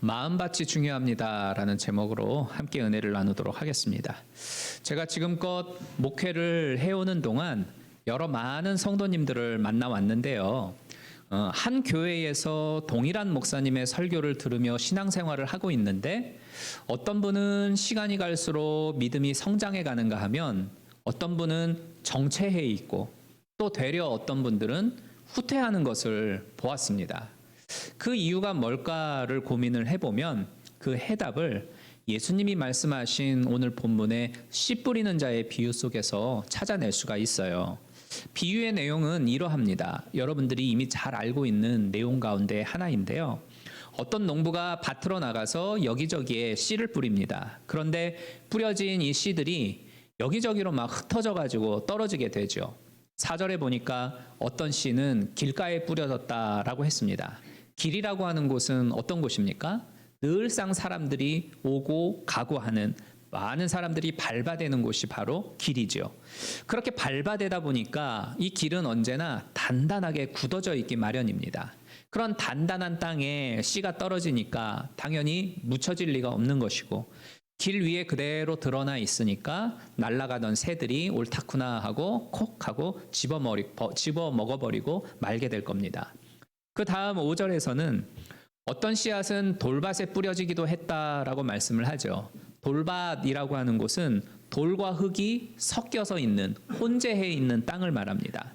마음밭이 중요합니다라는 제목으로 함께 은혜를 나누도록 하겠습니다. 제가 지금껏 목회를 해오는 동안 여러 많은 성도님들을 만나왔는데요. 한 교회에서 동일한 목사님의 설교를 들으며 신앙생활을 하고 있는데 어떤 분은 시간이 갈수록 믿음이 성장해 가는가 하면 어떤 분은 정체해 있고 또 되려 어떤 분들은 후퇴하는 것을 보았습니다. 그 이유가 뭘까를 고민을 해보면 그 해답을 예수님이 말씀하신 오늘 본문의 씨 뿌리는 자의 비유 속에서 찾아낼 수가 있어요. 비유의 내용은 이러합니다. 여러분들이 이미 잘 알고 있는 내용 가운데 하나인데요. 어떤 농부가 밭으로 나가서 여기저기에 씨를 뿌립니다. 그런데 뿌려진 이 씨들이 여기저기로 막 흩어져 가지고 떨어지게 되죠. 4절에 보니까 어떤 씨는 길가에 뿌려졌다라고 했습니다. 길이라고 하는 곳은 어떤 곳입니까? 늘상 사람들이 오고 가고 하는 많은 사람들이 밟아대는 곳이 바로 길이죠. 그렇게 밟아대다 보니까 이 길은 언제나 단단하게 굳어져 있기 마련입니다. 그런 단단한 땅에 씨가 떨어지니까 당연히 묻혀질 리가 없는 것이고 길 위에 그대로 드러나 있으니까 날아가던 새들이 옳다구나 하고 콕 하고 집어 먹어버리고 말게 될 겁니다. 그 다음 5절에서는 어떤 씨앗은 돌밭에 뿌려지기도 했다라고 말씀을 하죠. 돌밭이라고 하는 곳은 돌과 흙이 섞여서 있는, 혼재해 있는 땅을 말합니다.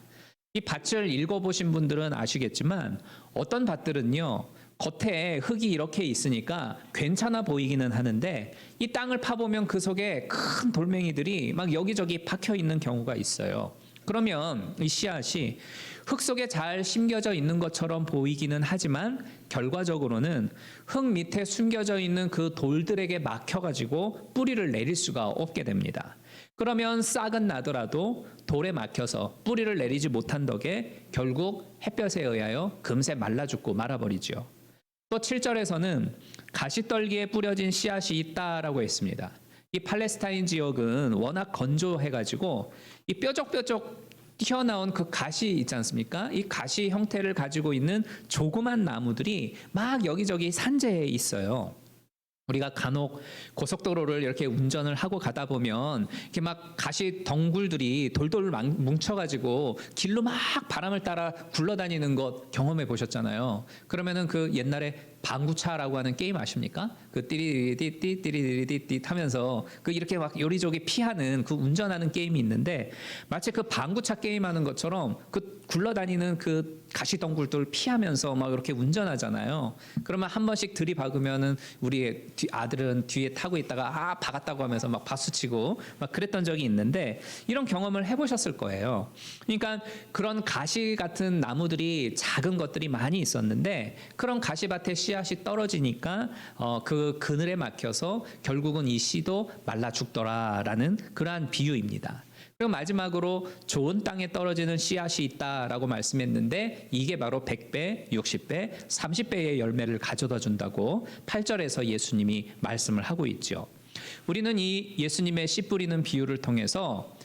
이 밭을 읽어보신 분들은 아시겠지만 어떤 밭들은요, 겉에 흙이 이렇게 있으니까 괜찮아 보이기는 하는데 이 땅을 파보면 그 속에 큰 돌멩이들이 막 여기저기 박혀 있는 경우가 있어요. 그러면 이 씨앗이 흙 속에 잘 심겨져 있는 것처럼 보이기는 하지만 결과적으로는 흙 밑에 숨겨져 있는 그 돌들에게 막혀가지고 뿌리를 내릴 수가 없게 됩니다. 그러면 싹은 나더라도 돌에 막혀서 뿌리를 내리지 못한 덕에 결국 햇볕에 의하여 금세 말라 죽고 말아버리죠. 또 7절에서는 가시떨기에 뿌려진 씨앗이 있다라고 했습니다. 이 팔레스타인 지역은 워낙 건조해가지고 이 뾰족뾰족 튀어나온 그 가시 있지 않습니까? 이 가시 형태를 가지고 있는 조그만 나무들이 막 여기저기 산재해 있어요. 우리가 간혹 고속도로를 이렇게 운전을 하고 가다 보면 이렇게 막 가시 덩굴들이 돌돌 뭉쳐가지고 길로 막 바람을 따라 굴러다니는 것 경험해 보셨잖아요. 그러면은 그 옛날에 방구차라고 하는 게임 아십니까? 그 띠리디띠 띠리디띠 하면서 그 이렇게 막 요리조리 피하는 그 운전하는 게임이 있는데 마치 그 방구차 게임하는 것처럼 그 굴러다니는 그 가시덩굴들 피하면서 막 이렇게 운전하잖아요. 그러면 한 번씩 들이박으면은 우리 아들은 뒤에 타고 있다가 박았다고 하면서 막 박수치고 막 그랬던 적이 있는데 이런 경험을 해보셨을 거예요. 그러니까 그런 가시 같은 나무들이 작은 것들이 많이 있었는데 그런 가시밭에 씨앗이 떨어지니까 그 그늘에 막혀서 결국은 이 씨도 말라 죽더라라는 그러한 비유입니다. 그리고 마지막으로 좋은 땅에 떨어지는 씨앗이 있다라고 말씀했는데 이게 바로 100배, 60배, 30배의 열매를 가져다 준다고 8절에서 예수님이 말씀을 하고 있죠. 우리는 이 예수님의 씨 뿌리는 비유를 통해서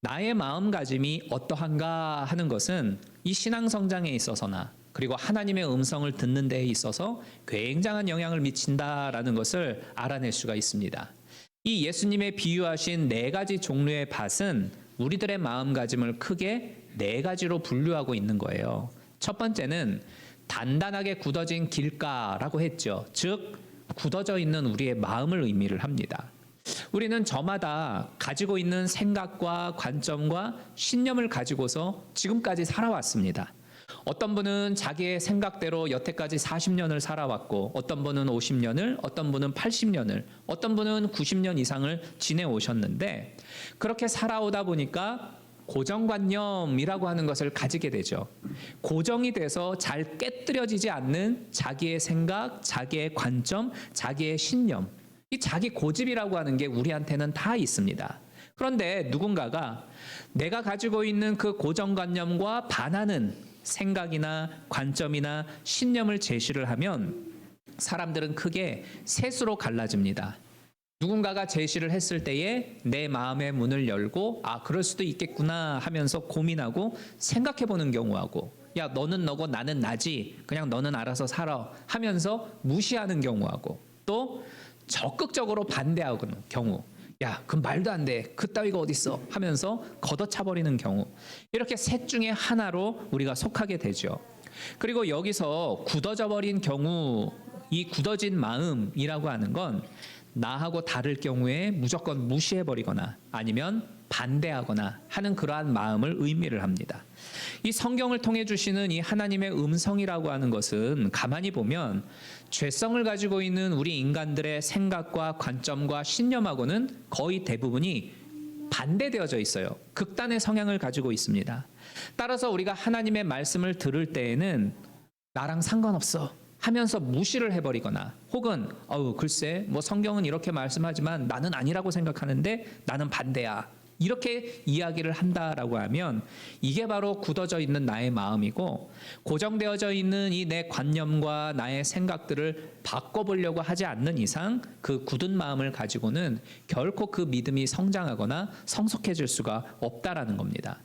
나의 마음가짐이 어떠한가 하는 것은 이 신앙 성장에 있어서나 그리고 하나님의 음성을 듣는 데에 있어서 굉장한 영향을 미친다라는 것을 알아낼 수가 있습니다. 이 예수님의 비유하신 4가지 종류의 밭은 우리들의 마음가짐을 크게 4가지로 분류하고 있는 거예요. 첫 번째는 단단하게 굳어진 길가라고 했죠. 즉 굳어져 있는 우리의 마음을 의미를 합니다. 우리는 저마다 가지고 있는 생각과 관점과 신념을 가지고서 지금까지 살아왔습니다. 어떤 분은 자기의 생각대로 여태까지 40년을 살아왔고 어떤 분은 50년을, 어떤 분은 80년을, 어떤 분은 90년 이상을 지내오셨는데 그렇게 살아오다 보니까 고정관념이라고 하는 것을 가지게 되죠. 고정이 돼서 잘 깨뜨려지지 않는 자기의 생각, 자기의 관점, 자기의 신념, 이 자기 고집이라고 하는 게 우리한테는 다 있습니다. 그런데 누군가가 내가 가지고 있는 그 고정관념과 반하는 생각이나 관점이나 신념을 제시를 하면 사람들은 크게 셋으로 갈라집니다. 누군가가 제시를 했을 때에 내 마음의 문을 열고 그럴 수도 있겠구나 하면서 고민하고 생각해 보는 경우하고 야, 너는 너고 나는 나지. 그냥 너는 알아서 살아. 하면서 무시하는 경우하고, 또 적극적으로 반대하는 경우. 야, 그건 말도 안 돼. 그따위가 어딨어. 하면서 걷어차버리는 경우. 이렇게 셋 중에 하나로 우리가 속하게 되죠. 그리고 여기서 굳어져 버린 경우, 이 굳어진 마음이라고 하는 건 나하고 다를 경우에 무조건 무시해버리거나 아니면 반대하거나 하는 그러한 마음을 의미를 합니다. 이 성경을 통해 주시는 이 하나님의 음성이라고 하는 것은 가만히 보면 죄성을 가지고 있는 우리 인간들의 생각과 관점과 신념하고는 거의 대부분이 반대되어져 있어요. 극단의 성향을 가지고 있습니다. 따라서 우리가 하나님의 말씀을 들을 때에는 나랑 상관없어 하면서 무시를 해버리거나, 혹은 글쎄 뭐 성경은 이렇게 말씀하지만 나는 아니라고 생각하는데 나는 반대야, 이렇게 이야기를 한다라고 하면 이게 바로 굳어져 있는 나의 마음이고, 고정되어져 있는 이 내 관념과 나의 생각들을 바꿔보려고 하지 않는 이상 그 굳은 마음을 가지고는 결코 그 믿음이 성장하거나 성숙해질 수가 없다라는 겁니다.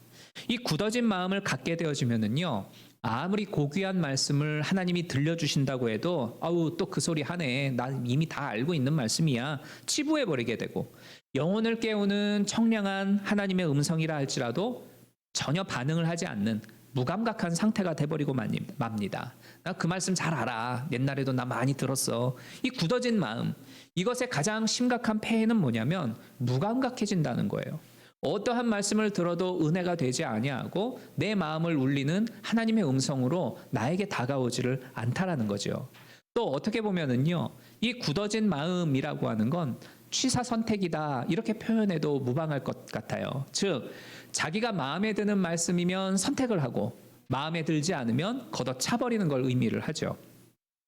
이 굳어진 마음을 갖게 되어지면은요, 아무리 고귀한 말씀을 하나님이 들려주신다고 해도 또 그 소리 하네, 난 이미 다 알고 있는 말씀이야, 치부해버리게 되고, 영혼을 깨우는 청량한 하나님의 음성이라 할지라도 전혀 반응을 하지 않는 무감각한 상태가 돼버리고 맙니다. 나 그 말씀 잘 알아, 옛날에도 나 많이 들었어. 이 굳어진 마음, 이것의 가장 심각한 폐해는 뭐냐면 무감각해진다는 거예요. 어떠한 말씀을 들어도 은혜가 되지 아니하고 내 마음을 울리는 하나님의 음성으로 나에게 다가오지를 않다라는 거죠. 또 어떻게 보면은요, 이 굳어진 마음이라고 하는 건 취사 선택이다, 이렇게 표현해도 무방할 것 같아요. 즉, 자기가 마음에 드는 말씀이면 선택을 하고 마음에 들지 않으면 걷어차버리는 걸 의미를 하죠.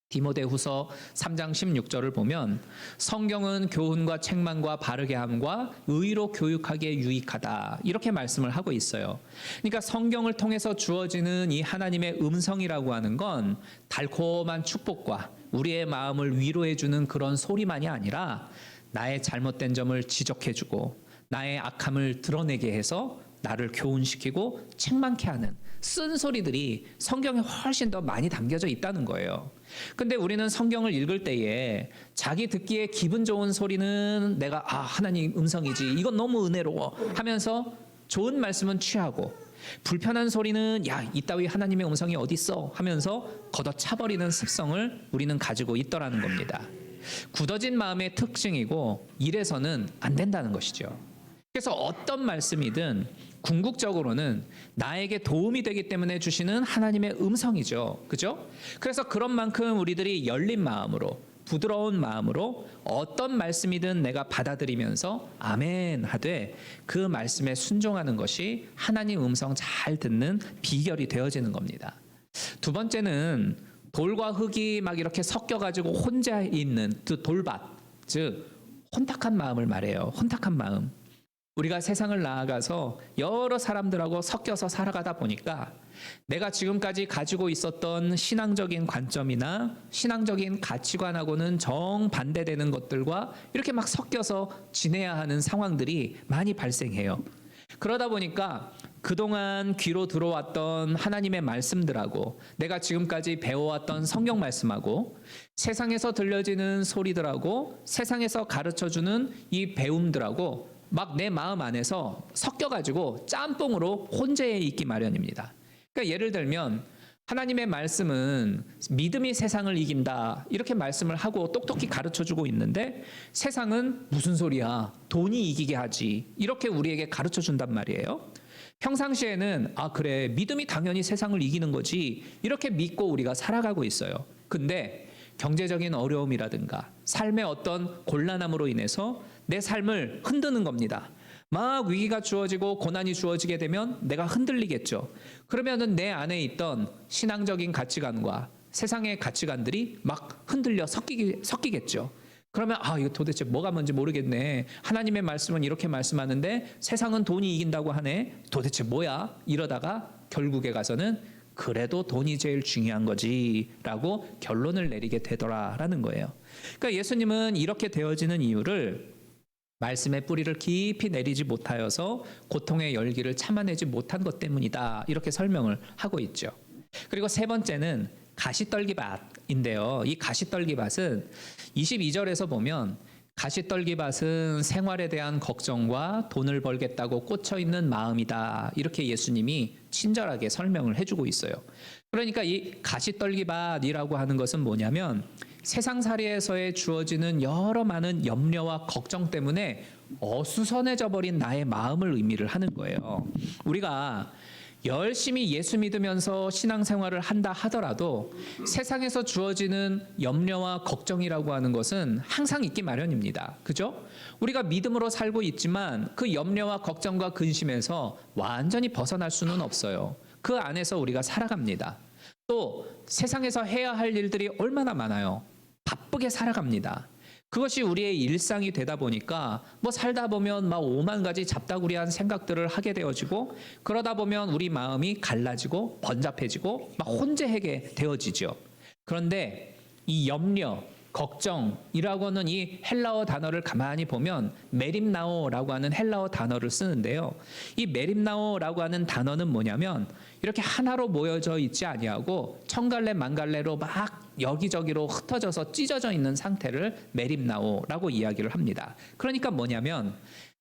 디모데후서 3장 16절을 보면 성경은 교훈과 책망과 바르게 함과 의로 교육하기에 유익하다, 이렇게 말씀을 하고 있어요. 그러니까 성경을 통해서 주어지는 이 하나님의 음성이라고 하는 건 달콤한 축복과 우리의 마음을 위로해주는 그런 소리만이 아니라 나의 잘못된 점을 지적해주고 나의 악함을 드러내게 해서 나를 교훈시키고 책망케 하는 쓴소리들이 성경에 훨씬 더 많이 담겨져 있다는 거예요. 근데 우리는 성경을 읽을 때에 자기 듣기에 기분 좋은 소리는 내가 하나님 음성이지, 이건 너무 은혜로워 하면서 좋은 말씀은 취하고, 불편한 소리는 이따위 하나님의 음성이 어디 있어 하면서 걷어차버리는 습성을 우리는 가지고 있더라는 겁니다. 굳어진 마음의 특징이고 이래서는 안 된다는 것이죠. 그래서 어떤 말씀이든 궁극적으로는 나에게 도움이 되기 때문에 주시는 하나님의 음성이죠. 그죠? 그래서 그런 만큼 우리들이 열린 마음으로, 부드러운 마음으로 어떤 말씀이든 내가 받아들이면서 아멘 하되 그 말씀에 순종하는 것이 하나님 음성 잘 듣는 비결이 되어지는 겁니다. 두 번째는 돌과 흙이 막 이렇게 섞여가지고 혼자 있는 그 돌밭, 즉 혼탁한 마음을 말해요. 혼탁한 마음. 우리가 세상을 나아가서 여러 사람들하고 섞여서 살아가다 보니까 내가 지금까지 가지고 있었던 신앙적인 관점이나 신앙적인 가치관하고는 정반대되는 것들과 이렇게 막 섞여서 지내야 하는 상황들이 많이 발생해요. 그러다 보니까 그동안 귀로 들어왔던 하나님의 말씀들하고 내가 지금까지 배워왔던 성경 말씀하고 세상에서 들려지는 소리들하고 세상에서 가르쳐주는 이 배움들하고 막 내 마음 안에서 섞여가지고 짬뽕으로 혼재해 있기 마련입니다. 그러니까 예를 들면 하나님의 말씀은 믿음이 세상을 이긴다, 이렇게 말씀을 하고 똑똑히 가르쳐주고 있는데 세상은 무슨 소리야, 돈이 이기게 하지, 이렇게 우리에게 가르쳐준단 말이에요. 평상시에는 그래, 믿음이 당연히 세상을 이기는 거지, 이렇게 믿고 우리가 살아가고 있어요. 근데 경제적인 어려움이라든가 삶의 어떤 곤란함으로 인해서 내 삶을 흔드는 겁니다. 막 위기가 주어지고 고난이 주어지게 되면 내가 흔들리겠죠. 그러면은 내 안에 있던 신앙적인 가치관과 세상의 가치관들이 막 흔들려 섞이겠죠. 그러면 이거 도대체 뭐가 뭔지 모르겠네. 하나님의 말씀은 이렇게 말씀하는데 세상은 돈이 이긴다고 하네. 도대체 뭐야? 이러다가 결국에 가서는 그래도 돈이 제일 중요한 거지라고 결론을 내리게 되더라라는 거예요. 그러니까 예수님은 이렇게 되어지는 이유를 말씀의 뿌리를 깊이 내리지 못하여서 고통의 열기를 참아내지 못한 것 때문이다, 이렇게 설명을 하고 있죠. 그리고 세 번째는 가시떨기밭인데요. 이 가시떨기밭은 22절에서 보면 가시떨기밭은 생활에 대한 걱정과 돈을 벌겠다고 꽂혀 있는 마음이다. 이렇게 예수님이 친절하게 설명을 해주고 있어요. 그러니까 이 가시떨기밭이라고 하는 것은 뭐냐면 세상살이에서의 주어지는 여러 많은 염려와 걱정 때문에 어수선해져 버린 나의 마음을 의미를 하는 거예요. 우리가 열심히 예수 믿으면서 신앙생활을 한다 하더라도 세상에서 주어지는 염려와 걱정이라고 하는 것은 항상 있기 마련입니다. 그죠? 우리가 믿음으로 살고 있지만 그 염려와 걱정과 근심에서 완전히 벗어날 수는 없어요. 그 안에서 우리가 살아갑니다. 또 세상에서 해야 할 일들이 얼마나 많아요. 바쁘게 살아갑니다. 그것이 우리의 일상이 되다 보니까 뭐 살다 보면 막 5만 가지 잡다구리한 생각들을 하게 되어지고 그러다 보면 우리 마음이 갈라지고 번잡해지고 막 혼재하게 되어지죠. 그런데 이 염려, 걱정이라고 하는 이 헬라어 단어를 가만히 보면 메림나오라고 하는 헬라어 단어를 쓰는데요. 이 메림나오라고 하는 단어는 뭐냐면 이렇게 하나로 모여져 있지 아니하고 천갈래 만갈래로 막 여기저기로 흩어져서 찢어져 있는 상태를 메림나오라고 이야기를 합니다. 그러니까 뭐냐면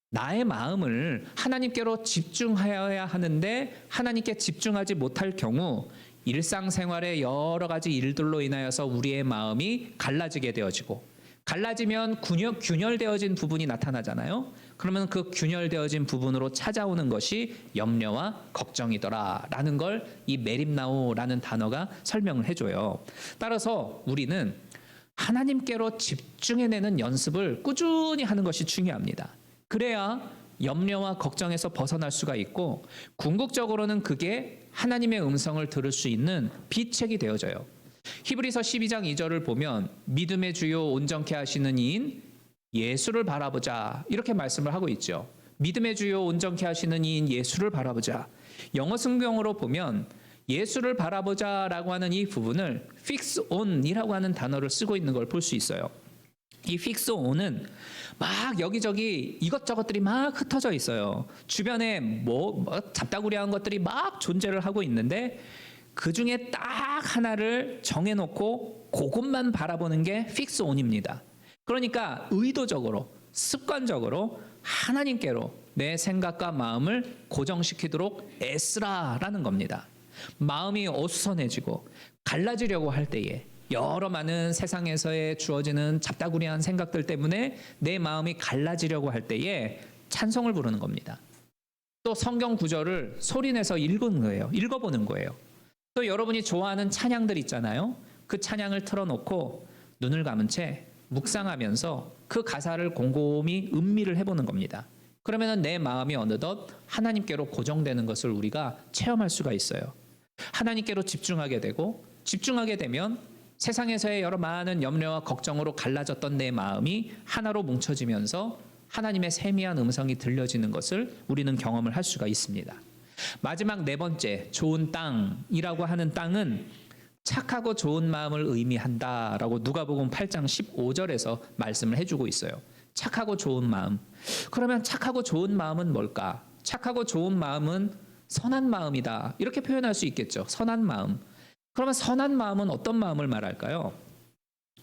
나의 마음을 하나님께로 집중하여야 하는데 하나님께 집중하지 못할 경우 일상생활의 여러 가지 일들로 인하여서 우리의 마음이 갈라지게 되어지고 갈라지면 균열되어진 부분이 나타나잖아요. 그러면 그 균열되어진 부분으로 찾아오는 것이 염려와 걱정이더라라는 걸 이 메림나오라는 단어가 설명을 해줘요. 따라서 우리는 하나님께로 집중해내는 연습을 꾸준히 하는 것이 중요합니다. 그래야 염려와 걱정에서 벗어날 수가 있고 궁극적으로는 그게 하나님의 음성을 들을 수 있는 비책이 되어져요. 히브리서 12장 2절을 보면 믿음의 주요 온전케 하시는 이인 예수를 바라보자 이렇게 말씀을 하고 있죠. 믿음의 주요 온전케 하시는 이인 예수를 바라보자. 영어 성경으로 보면 예수를 바라보자라고 하는 이 부분을 fix on이라고 하는 단어를 쓰고 있는 걸 볼 수 있어요. 이 fix on은 막 여기저기 이것저것들이 막 흩어져 있어요. 주변에 뭐 잡다구리한 것들이 막 존재를 하고 있는데 그 중에 딱 하나를 정해놓고 그것만 바라보는 게 fix on입니다. 그러니까 의도적으로 습관적으로 하나님께로 내 생각과 마음을 고정시키도록 애쓰라라는 겁니다. 마음이 어수선해지고 갈라지려고 할 때에 여러 많은 세상에서의 주어지는 잡다구리한 생각들 때문에 내 마음이 갈라지려고 할 때에 찬송을 부르는 겁니다. 또 성경 구절을 소리내서 읽어보는 거예요. 또 여러분이 좋아하는 찬양들 있잖아요. 그 찬양을 틀어놓고 눈을 감은 채 묵상하면서 그 가사를 곰곰이 음미를 해보는 겁니다. 그러면 내 마음이 어느덧 하나님께로 고정되는 것을 우리가 체험할 수가 있어요. 하나님께로 집중하게 되고 집중하게 되면 세상에서의 여러 많은 염려와 걱정으로 갈라졌던 내 마음이 하나로 뭉쳐지면서 하나님의 세미한 음성이 들려지는 것을 우리는 경험을 할 수가 있습니다. 마지막 네 번째, 좋은 땅이라고 하는 땅은 착하고 좋은 마음을 의미한다라고 누가복음 8장 15절에서 말씀을 해주고 있어요. 착하고 좋은 마음. 그러면 착하고 좋은 마음은 뭘까? 착하고 좋은 마음은 선한 마음이다. 이렇게 표현할 수 있겠죠. 선한 마음. 그러면 선한 마음은 어떤 마음을 말할까요?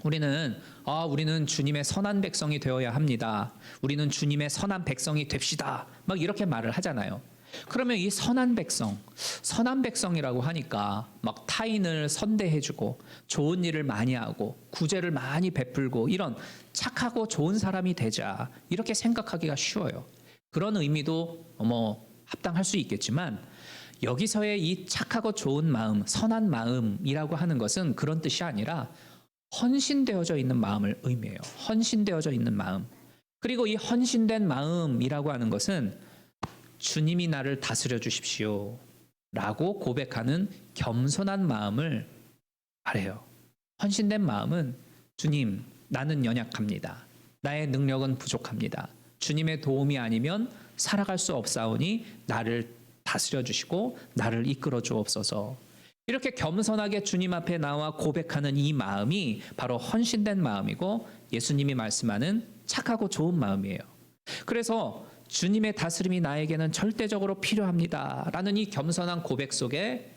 우리는 주님의 선한 백성이 되어야 합니다. 우리는 주님의 선한 백성이 됩시다. 막 이렇게 말을 하잖아요. 그러면 이 선한 백성이라고 하니까 막 타인을 선대해주고 좋은 일을 많이 하고 구제를 많이 베풀고 이런 착하고 좋은 사람이 되자 이렇게 생각하기가 쉬워요. 그런 의미도 합당할 수 있겠지만 여기서의 이 착하고 좋은 마음, 선한 마음이라고 하는 것은 그런 뜻이 아니라 헌신되어져 있는 마음을 의미해요. 헌신되어져 있는 마음. 그리고 이 헌신된 마음이라고 하는 것은 주님이 나를 다스려 주십시오 라고 고백하는 겸손한 마음을 말해요. 헌신된 마음은 주님, 나는 연약합니다. 나의 능력은 부족합니다. 주님의 도움이 아니면 살아갈 수 없사오니 나를 다스려 주시고 나를 이끌어 주옵소서. 이렇게 겸손하게 주님 앞에 나와 고백하는 이 마음이 바로 헌신된 마음이고 예수님이 말씀하는 착하고 좋은 마음이에요. 그래서 주님의 다스림이 나에게는 절대적으로 필요합니다 라는 이 겸손한 고백 속에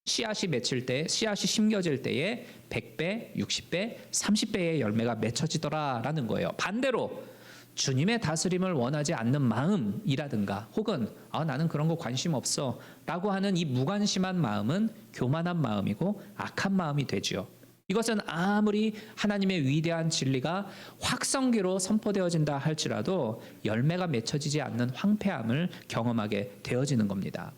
씨앗이 맺힐 때, 씨앗이 심겨질 때에 100배, 60배, 30배의 열매가 맺혀지더라라는 거예요. 반대로 주님의 다스림을 원하지 않는 마음이라든가 혹은 나는 그런 거 관심 없어 라고 하는 이 무관심한 마음은 교만한 마음이고 악한 마음이 되죠. 이것은 아무리 하나님의 위대한 진리가 확성기로 선포되어진다 할지라도 열매가 맺혀지지 않는 황폐함을 경험하게 되어지는 겁니다.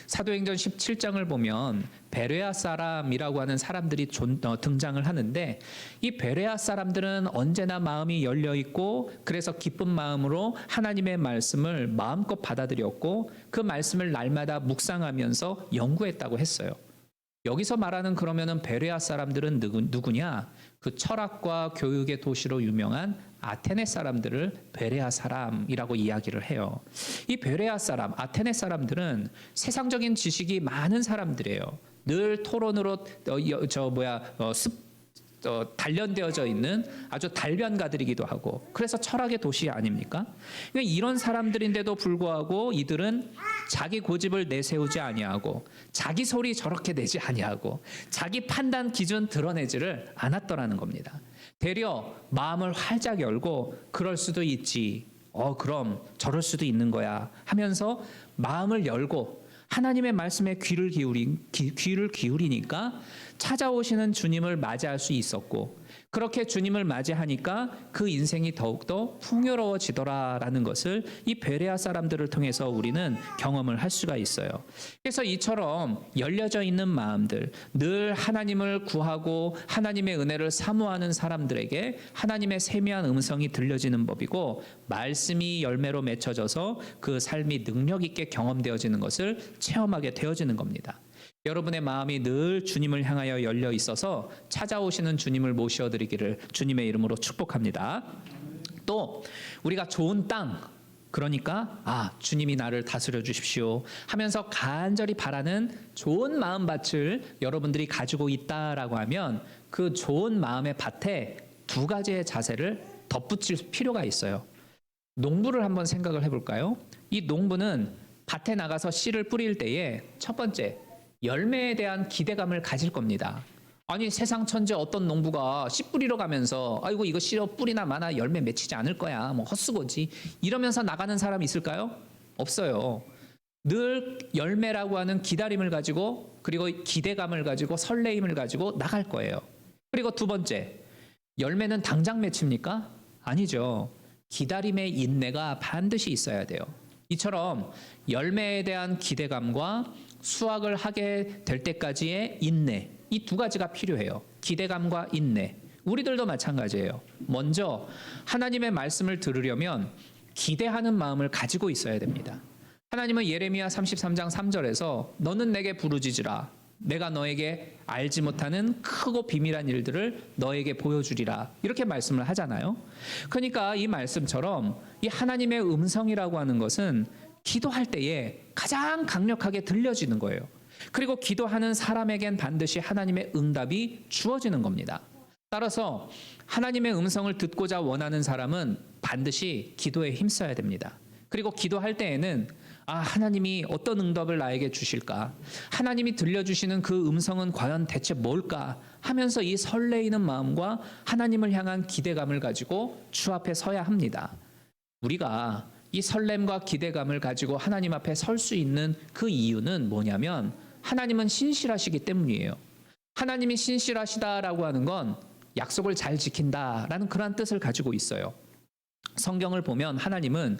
사도행전 17장을 보면 베레아 사람이라고 하는 사람들이 등장을 하는데, 이 베레아 사람들은 언제나 마음이 열려 있고 그래서 기쁜 마음으로 하나님의 말씀을 마음껏 받아들였고 그 말씀을 날마다 묵상하면서 연구했다고 했어요. 여기서 말하는 그러면은 베레아 사람들은 누구냐? 그 철학과 교육의 도시로 유명한 아테네 사람들을 베레아 사람이라고 이야기를 해요. 이 베레아 사람, 아테네 사람들은 세상적인 지식이 많은 사람들이에요. 늘 토론으로 단련되어져 있는 아주 달변가들이기도 하고, 그래서 철학의 도시 아닙니까? 그러니까 이런 사람들인데도 불구하고 이들은 자기 고집을 내세우지 아니하고 자기 소리 저렇게 내지 아니하고 자기 판단 기준 드러내지를 않았더라는 겁니다. 되려 마음을 활짝 열고 그럴 수도 있지, 그럼 저럴 수도 있는 거야 하면서 마음을 열고 하나님의 말씀에 귀를 기울이니까 찾아오시는 주님을 맞이할 수 있었고, 그렇게 주님을 맞이하니까 그 인생이 더욱더 풍요로워지더라라는 것을 이 베레아 사람들을 통해서 우리는 경험을 할 수가 있어요. 그래서 이처럼 열려져 있는 마음들, 늘 하나님을 구하고 하나님의 은혜를 사모하는 사람들에게 하나님의 세미한 음성이 들려지는 법이고, 말씀이 열매로 맺혀져서 그 삶이 능력 있게 경험되어지는 것을 체험하게 되어지는 겁니다. 여러분의 마음이 늘 주님을 향하여 열려 있어서 찾아오시는 주님을 모셔드리기를 주님의 이름으로 축복합니다. 또 우리가 좋은 땅, 그러니까 주님이 나를 다스려 주십시오 하면서 간절히 바라는 좋은 마음밭을 여러분들이 가지고 있다라고 하면 그 좋은 마음의 밭에 두 가지의 자세를 덧붙일 필요가 있어요. 농부를 한번 생각을 해볼까요? 이 농부는 밭에 나가서 씨를 뿌릴 때에 첫 번째, 열매에 대한 기대감을 가질 겁니다. 아니, 세상 천재 어떤 농부가 씨 뿌리러 가면서 아이고 이거 씨로 뿌리나 마나 열매 맺히지 않을 거야, 뭐 헛수고지, 이러면서 나가는 사람 있을까요? 없어요. 늘 열매라고 하는 기다림을 가지고, 그리고 기대감을 가지고 설레임을 가지고 나갈 거예요. 그리고 두 번째, 열매는 당장 맺힙니까? 아니죠. 기다림의 인내가 반드시 있어야 돼요. 이처럼 열매에 대한 기대감과 수확을 하게 될 때까지의 인내, 이 두 가지가 필요해요. 기대감과 인내. 우리들도 마찬가지예요. 먼저 하나님의 말씀을 들으려면 기대하는 마음을 가지고 있어야 됩니다. 하나님은 예레미야 33장 3절에서 너는 내게 부르짖으라, 내가 너에게 알지 못하는 크고 비밀한 일들을 너에게 보여주리라, 이렇게 말씀을 하잖아요. 그러니까 이 말씀처럼 이 하나님의 음성이라고 하는 것은 기도할 때에 가장 강력하게 들려지는 거예요. 그리고 기도하는 사람에겐 반드시 하나님의 응답이 주어지는 겁니다. 따라서 하나님의 음성을 듣고자 원하는 사람은 반드시 기도에 힘써야 됩니다. 그리고 기도할 때에는 하나님이 어떤 응답을 나에게 주실까? 하나님이 들려주시는 그 음성은 과연 대체 뭘까? 하면서 이 설레이는 마음과 하나님을 향한 기대감을 가지고 주 앞에 서야 합니다. 우리가 이 설렘과 기대감을 가지고 하나님 앞에 설 수 있는 그 이유는 뭐냐면 하나님은 신실하시기 때문이에요. 하나님이 신실하시다라고 하는 건 약속을 잘 지킨다라는 그러한 뜻을 가지고 있어요. 성경을 보면 하나님은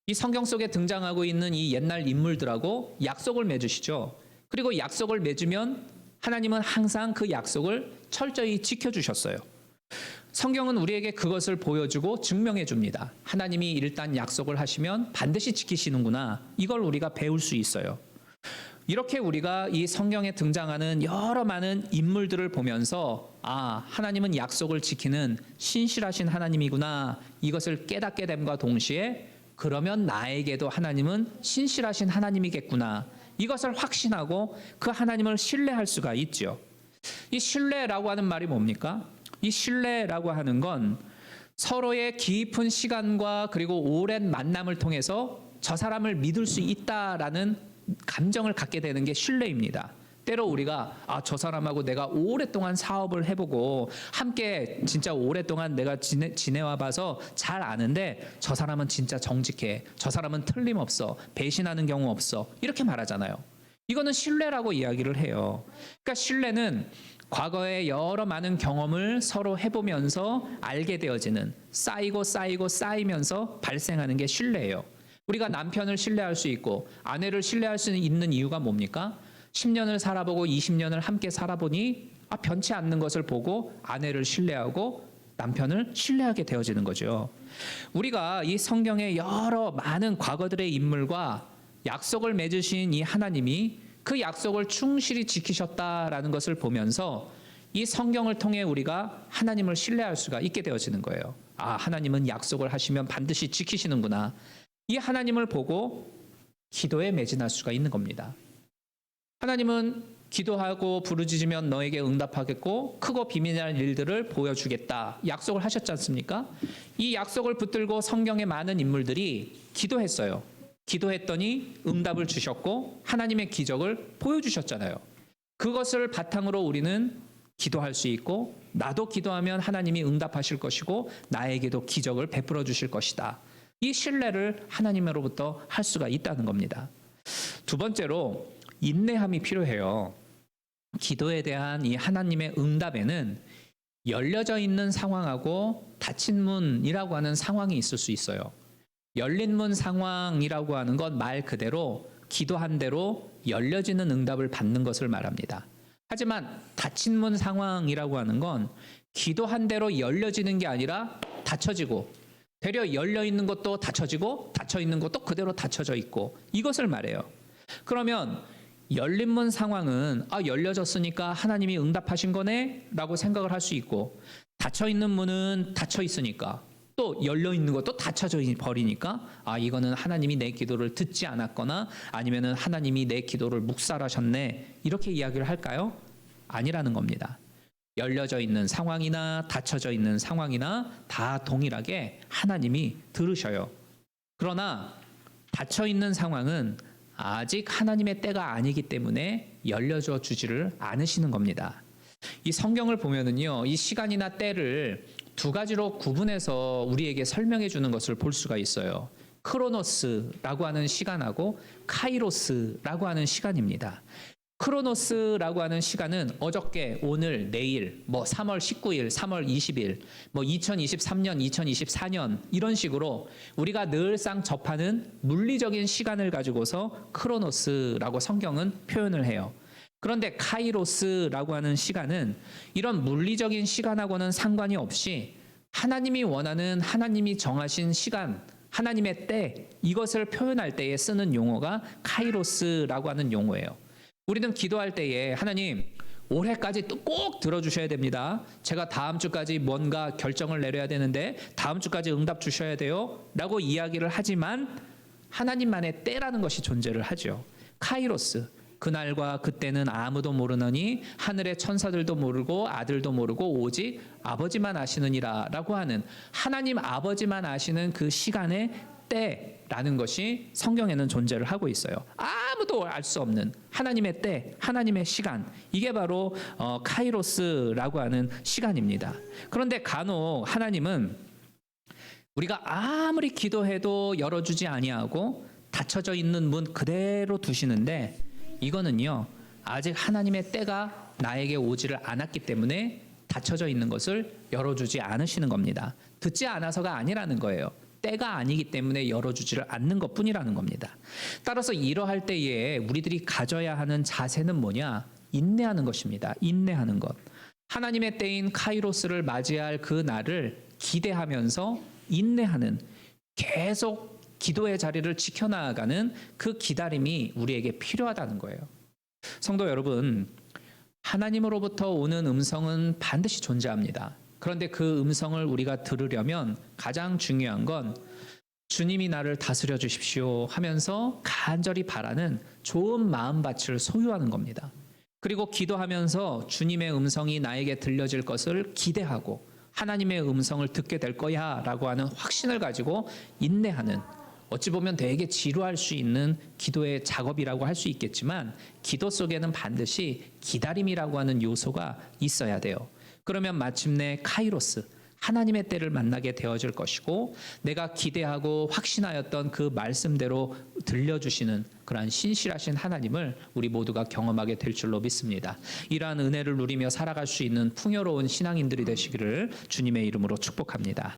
이 성경 속에 등장하고 있는 이 옛날 인물들하고 약속을 맺으시죠. 그리고 약속을 맺으면 하나님은 항상 그 약속을 철저히 지켜주셨어요. 성경은 우리에게 그것을 보여주고 증명해 줍니다. 하나님이 일단 약속을 하시면 반드시 지키시는구나, 이걸 우리가 배울 수 있어요. 이렇게 우리가 이 성경에 등장하는 여러 많은 인물들을 보면서 하나님은 약속을 지키는 신실하신 하나님이구나, 이것을 깨닫게 됨과 동시에 그러면 나에게도 하나님은 신실하신 하나님이겠구나, 이것을 확신하고 그 하나님을 신뢰할 수가 있죠. 이 신뢰라고 하는 말이 뭡니까? 이 신뢰라고 하는 건 서로의 깊은 시간과 그리고 오랜 만남을 통해서 저 사람을 믿을 수 있다라는 감정을 갖게 되는 게 신뢰입니다. 때로 우리가 저 사람하고 내가 오랫동안 사업을 해보고 함께 진짜 오랫동안 내가 지내와 봐서 잘 아는데 저 사람은 진짜 정직해. 저 사람은 틀림없어. 배신하는 경우 없어. 이렇게 말하잖아요. 이거는 신뢰라고 이야기를 해요. 그러니까 신뢰는 과거에 여러 많은 경험을 서로 해보면서 알게 되어지는 쌓이고 쌓이면서 발생하는 게 신뢰예요. 우리가 남편을 신뢰할 수 있고 아내를 신뢰할 수 있는 이유가 뭡니까? 10년을 살아보고 20년을 함께 살아보니 변치 않는 것을 보고 아내를 신뢰하고 남편을 신뢰하게 되어지는 거죠. 우리가 이 성경의 여러 많은 과거들의 인물과 약속을 맺으신 이 하나님이 그 약속을 충실히 지키셨다라는 것을 보면서 이 성경을 통해 우리가 하나님을 신뢰할 수가 있게 되어지는 거예요. 하나님은 약속을 하시면 반드시 지키시는구나. 이 하나님을 보고 기도에 매진할 수가 있는 겁니다. 하나님은 기도하고 부르짖으면 너에게 응답하겠고 크고 비밀한 일들을 보여주겠다. 약속을 하셨지 않습니까? 이 약속을 붙들고 성경의 많은 인물들이 기도했어요. 기도했더니 응답을 주셨고 하나님의 기적을 보여주셨잖아요. 그것을 바탕으로 우리는 기도할 수 있고 나도 기도하면 하나님이 응답하실 것이고 나에게도 기적을 베풀어 주실 것이다. 이 신뢰를 하나님으로부터 할 수가 있다는 겁니다. 두 번째로 인내함이 필요해요. 기도에 대한 이 하나님의 응답에는 열려져 있는 상황하고 닫힌 문이라고 하는 상황이 있을 수 있어요. 열린 문 상황이라고 하는 건 말 그대로 기도한 대로 열려지는 응답을 받는 것을 말합니다. 하지만 닫힌 문 상황이라고 하는 건 기도한 대로 열려지는 게 아니라 닫혀지고 되려 열려 있는 것도 닫혀지고 닫혀 있는 것도 그대로 닫혀져 있고 이것을 말해요. 그러면 열린 문 상황은 열려졌으니까 하나님이 응답하신 거네 라고 생각을 할 수 있고 닫혀 있는 문은 닫혀 있으니까 또 열려 있는 것도 닫혀져 버리니까 이거는 하나님이 내 기도를 듣지 않았거나 아니면은 하나님이 내 기도를 묵살하셨네 이렇게 이야기를 할까요? 아니라는 겁니다. 열려져 있는 상황이나 닫혀져 있는 상황이나 다 동일하게 하나님이 들으셔요. 그러나 닫혀 있는 상황은 아직 하나님의 때가 아니기 때문에 열려줘 주지를 않으시는 겁니다. 이 성경을 보면은요, 이 시간이나 때를 두 가지로 구분해서 우리에게 설명해 주는 것을 볼 수가 있어요. 크로노스라고 하는 시간하고 카이로스라고 하는 시간입니다. 크로노스라고 하는 시간은 어저께, 오늘, 내일, 3월 19일, 3월 20일, 2023년, 2024년 이런 식으로 우리가 늘상 접하는 물리적인 시간을 가지고서 크로노스라고 성경은 표현을 해요. 그런데 카이로스라고 하는 시간은 이런 물리적인 시간하고는 상관이 없이 하나님이 원하는 하나님이 정하신 시간, 하나님의 때 이것을 표현할 때에 쓰는 용어가 카이로스라고 하는 용어예요. 우리는 기도할 때에 하나님 올해까지 또 꼭 들어주셔야 됩니다. 제가 다음 주까지 뭔가 결정을 내려야 되는데 다음 주까지 응답 주셔야 돼요 라고 이야기를 하지만 하나님만의 때라는 것이 존재를 하죠. 카이로스, 그날과 그때는 아무도 모르느니 하늘의 천사들도 모르고 아들도 모르고 오직 아버지만 아시느니라 라고 하는 하나님 아버지만 아시는 그 시간의 때라는 것이 성경에는 존재를 하고 있어요. 아무도 알 수 없는 하나님의 때, 하나님의 시간, 이게 바로 카이로스라고 하는 시간입니다. 그런데 간혹 하나님은 우리가 아무리 기도해도 열어주지 아니하고 닫혀져 있는 문 그대로 두시는데 이거는요, 아직 하나님의 때가 나에게 오지를 않았기 때문에 닫혀져 있는 것을 열어주지 않으시는 겁니다. 듣지 않아서가 아니라는 거예요. 때가 아니기 때문에 열어주지를 않는 것뿐이라는 겁니다. 따라서 이러할 때에 우리들이 가져야 하는 자세는 뭐냐? 인내하는 것입니다. 인내하는 것. 하나님의 때인 카이로스를 맞이할 그 날을 기대하면서 인내하는, 계속 기도의 자리를 지켜나가는 그 기다림이 우리에게 필요하다는 거예요. 성도 여러분, 하나님으로부터 오는 음성은 반드시 존재합니다. 그런데 그 음성을 우리가 들으려면 가장 중요한 건 주님이 나를 다스려 주십시오 하면서 간절히 바라는 좋은 마음밭을 소유하는 겁니다. 그리고 기도하면서 주님의 음성이 나에게 들려질 것을 기대하고 하나님의 음성을 듣게 될 거야 라고 하는 확신을 가지고 인내하는, 어찌 보면 되게 지루할 수 있는 기도의 작업이라고 할 수 있겠지만 기도 속에는 반드시 기다림이라고 하는 요소가 있어야 돼요. 그러면 마침내 카이로스, 하나님의 때를 만나게 되어질 것이고 내가 기대하고 확신하였던 그 말씀대로 들려주시는 그러한 신실하신 하나님을 우리 모두가 경험하게 될 줄로 믿습니다. 이러한 은혜를 누리며 살아갈 수 있는 풍요로운 신앙인들이 되시기를 주님의 이름으로 축복합니다.